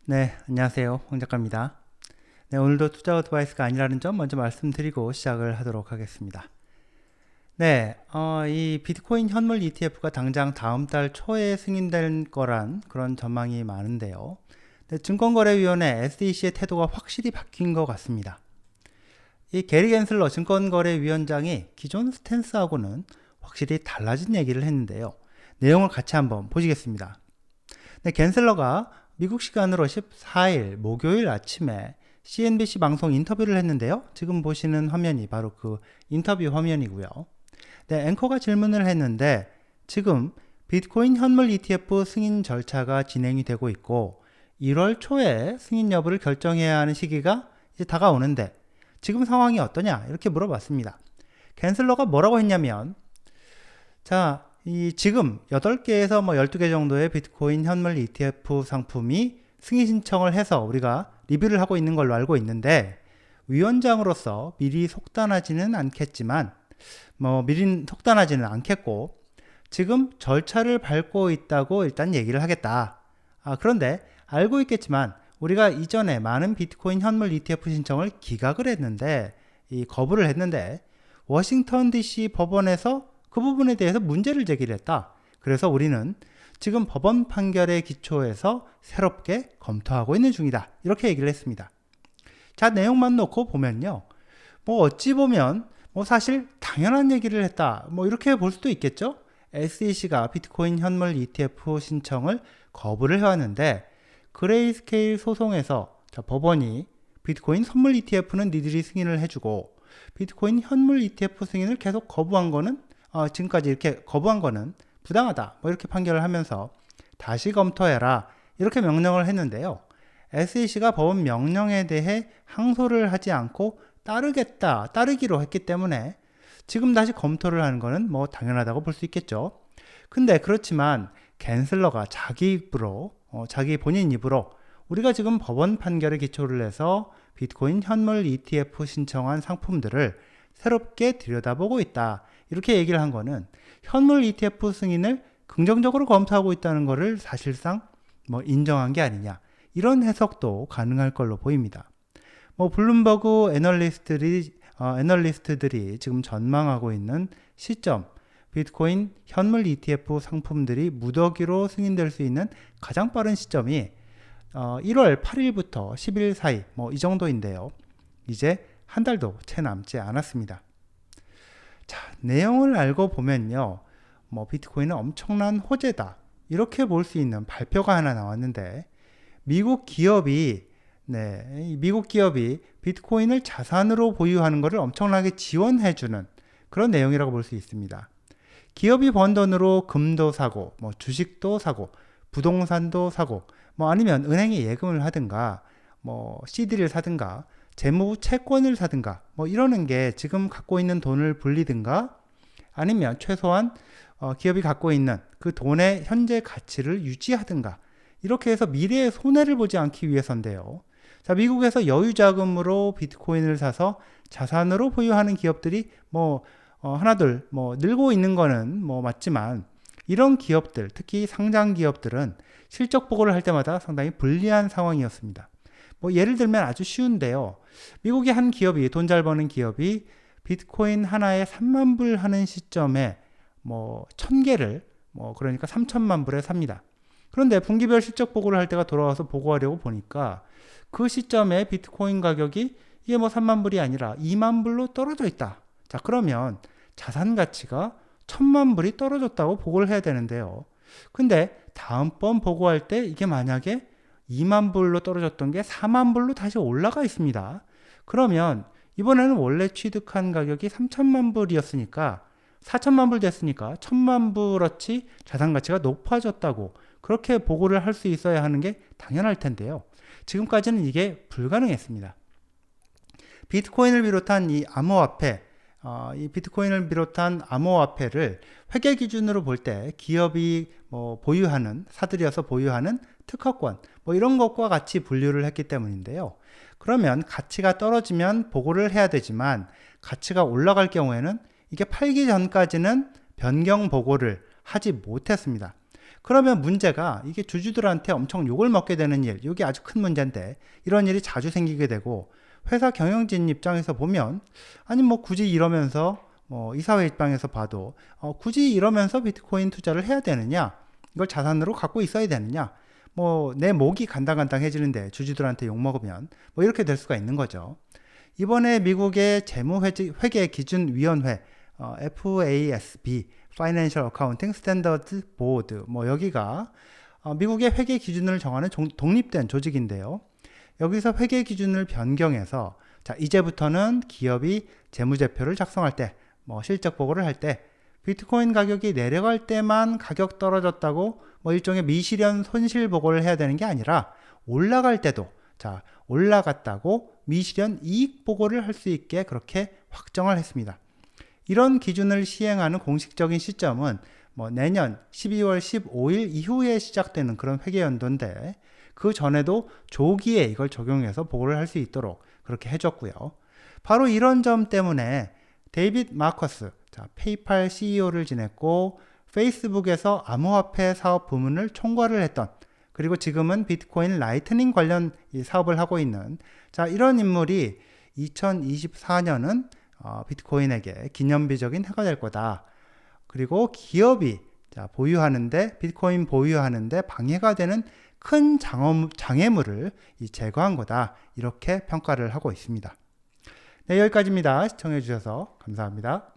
네, 안녕하세요. 홍 작가입니다. 네, 오늘도 투자 어드바이스가 아니라는 점 먼저 말씀드리고 시작을 하도록 하겠습니다. 네, 이 비트코인 현물 ETF가 당장 다음 달 초에 승인될 거란 그런 전망이 많은데요. 네, 증권거래위원회 SEC의 태도가 확실히 바뀐 것 같습니다. 이 게리 겐슬러 증권거래위원장이 기존 스탠스하고는 확실히 달라진 얘기를 했는데요. 내용을 같이 한번 보시겠습니다. 네, 겐슬러가 미국 시간으로 14일 목요일 아침에 CNBC 방송 인터뷰를 했는데요. 지금 보시는 화면이 바로 그 인터뷰 화면이고요. 네, 앵커가 질문을 했는데 지금 비트코인 현물 ETF 승인 절차가 진행이 되고 있고 1월 초에 승인 여부를 결정해야 하는 시기가 이제 다가오는데 지금 상황이 어떠냐 이렇게 물어봤습니다. 겐슬러가 뭐라고 했냐면 자, 지금 8개에서 12개 정도의 비트코인 현물 ETF 상품이 승인 신청을 해서 우리가 리뷰를 하고 있는 걸로 알고 있는데 위원장으로서 미리 속단하지는 않겠지만 미리 속단하지는 않겠고 지금 절차를 밟고 있다고 일단 얘기를 하겠다. 그런데 알고 있겠지만 우리가 이전에 많은 비트코인 현물 ETF 신청을 기각을 했는데 거부를 했는데 워싱턴 DC 법원에서 그 부분에 대해서 문제를 제기를 했다. 그래서 우리는 지금 법원 판결에 기초해서 새롭게 검토하고 있는 중이다. 이렇게 얘기를 했습니다. 자, 내용만 놓고 보면요. 어찌 보면 사실 당연한 얘기를 했다. 이렇게 볼 수도 있겠죠. SEC가 비트코인 현물 ETF 신청을 거부를 해왔는데 그레이스케일 소송에서 법원이 비트코인 선물 ETF는 니들이 승인을 해주고 비트코인 현물 ETF 승인을 계속 거부한 거는 지금까지 이렇게 거부한 거는 부당하다. 이렇게 판결을 하면서 다시 검토해라. 이렇게 명령을 했는데요. SEC가 법원 명령에 대해 항소를 하지 않고 따르기로 했기 때문에 지금 다시 검토를 하는 거는 당연하다고 볼 수 있겠죠. 근데 그렇지만 겐슬러가 자기 본인 입으로 우리가 지금 법원 판결에 기초를 해서 비트코인 현물 ETF 신청한 상품들을 새롭게 들여다보고 있다. 이렇게 얘기를 한 거는 현물 ETF 승인을 긍정적으로 검토하고 있다는 것을 사실상 인정한 게 아니냐. 이런 해석도 가능할 걸로 보입니다. 블룸버그 애널리스트들이 지금 전망하고 있는 시점, 비트코인 현물 ETF 상품들이 무더기로 승인될 수 있는 가장 빠른 시점이 1월 8일부터 10일 사이 이 정도인데요. 이제 한 달도 채 남지 않았습니다. 자, 내용을 알고 보면요. 비트코인은 엄청난 호재다. 이렇게 볼 수 있는 발표가 하나 나왔는데 미국 기업이 비트코인을 자산으로 보유하는 것을 엄청나게 지원해주는 그런 내용이라고 볼 수 있습니다. 기업이 번 돈으로 금도 사고, 주식도 사고, 부동산도 사고, 아니면 은행에 예금을 하든가, CD를 사든가, 재무 채권을 사든가 이러는 게 지금 갖고 있는 돈을 불리든가 아니면 최소한 기업이 갖고 있는 그 돈의 현재 가치를 유지하든가 이렇게 해서 미래의 손해를 보지 않기 위해서인데요. 자, 미국에서 여유자금으로 비트코인을 사서 자산으로 보유하는 기업들이 하나둘 늘고 있는 거는 맞지만 이런 기업들, 특히 상장 기업들은 실적 보고를 할 때마다 상당히 불리한 상황이었습니다. 예를 들면 아주 쉬운데요. 미국의 한 기업이, 돈 잘 버는 기업이 비트코인 하나에 3만 불 하는 시점에 1000개를 그러니까 3천만 불에 삽니다. 그런데 분기별 실적 보고를 할 때가 돌아와서 보고하려고 보니까 그 시점에 비트코인 가격이 이게 3만 불이 아니라 2만 불로 떨어져 있다. 자, 그러면 자산 가치가 1000만 불이 떨어졌다고 보고를 해야 되는데요. 근데 다음번 보고할 때 이게 만약에 2만 불로 떨어졌던 게 4만 불로 다시 올라가 있습니다. 그러면 이번에는 원래 취득한 가격이 3천만 불이었으니까 4천만 불 됐으니까 1천만 불어치 자산 가치가 높아졌다고 그렇게 보고를 할 수 있어야 하는 게 당연할 텐데요. 지금까지는 이게 불가능했습니다. 비트코인을 비롯한 이 비트코인을 비롯한 암호화폐를 회계 기준으로 볼 때 기업이 사들여서 보유하는 특허권 이런 것과 같이 분류를 했기 때문인데요. 그러면 가치가 떨어지면 보고를 해야 되지만 가치가 올라갈 경우에는 이게 팔기 전까지는 변경 보고를 하지 못했습니다. 그러면 문제가 이게 주주들한테 엄청 욕을 먹게 되는 일, 이게 아주 큰 문제인데 이런 일이 자주 생기게 되고 회사 경영진 입장에서 보면 아니 뭐 굳이 이러면서 이사회 입장에서 봐도 굳이 이러면서 비트코인 투자를 해야 되느냐? 이걸 자산으로 갖고 있어야 되느냐? 내 목이 간당간당해지는데 주주들한테 욕 먹으면 이렇게 될 수가 있는 거죠. 이번에 미국의 재무회계기준위원회 FASB Financial Accounting Standards Board 여기가 미국의 회계 기준을 정하는 독립된 조직인데요. 여기서 회계 기준을 변경해서 자, 이제부터는 기업이 재무제표를 작성할 때 실적 보고를 할 때 비트코인 가격이 내려갈 때만 가격 떨어졌다고 일종의 미실현 손실 보고를 해야 되는 게 아니라 올라갈 때도 자, 올라갔다고 미실현 이익 보고를 할 수 있게 그렇게 확정을 했습니다. 이런 기준을 시행하는 공식적인 시점은 내년 12월 15일 이후에 시작되는 그런 회계연도인데 그 전에도 조기에 이걸 적용해서 보고를 할 수 있도록 그렇게 해줬고요. 바로 이런 점 때문에 데이빗 마커스, 페이팔 CEO를 지냈고 페이스북에서 암호화폐 사업 부문을 총괄을 했던 그리고 지금은 비트코인 라이트닝 관련 사업을 하고 있는 이런 인물이 2024년은 비트코인에게 기념비적인 해가 될 거다. 그리고 기업이 비트코인 보유하는데 방해가 되는 큰 장애물을 제거한 거다. 이렇게 평가를 하고 있습니다. 네, 여기까지입니다. 시청해 주셔서 감사합니다.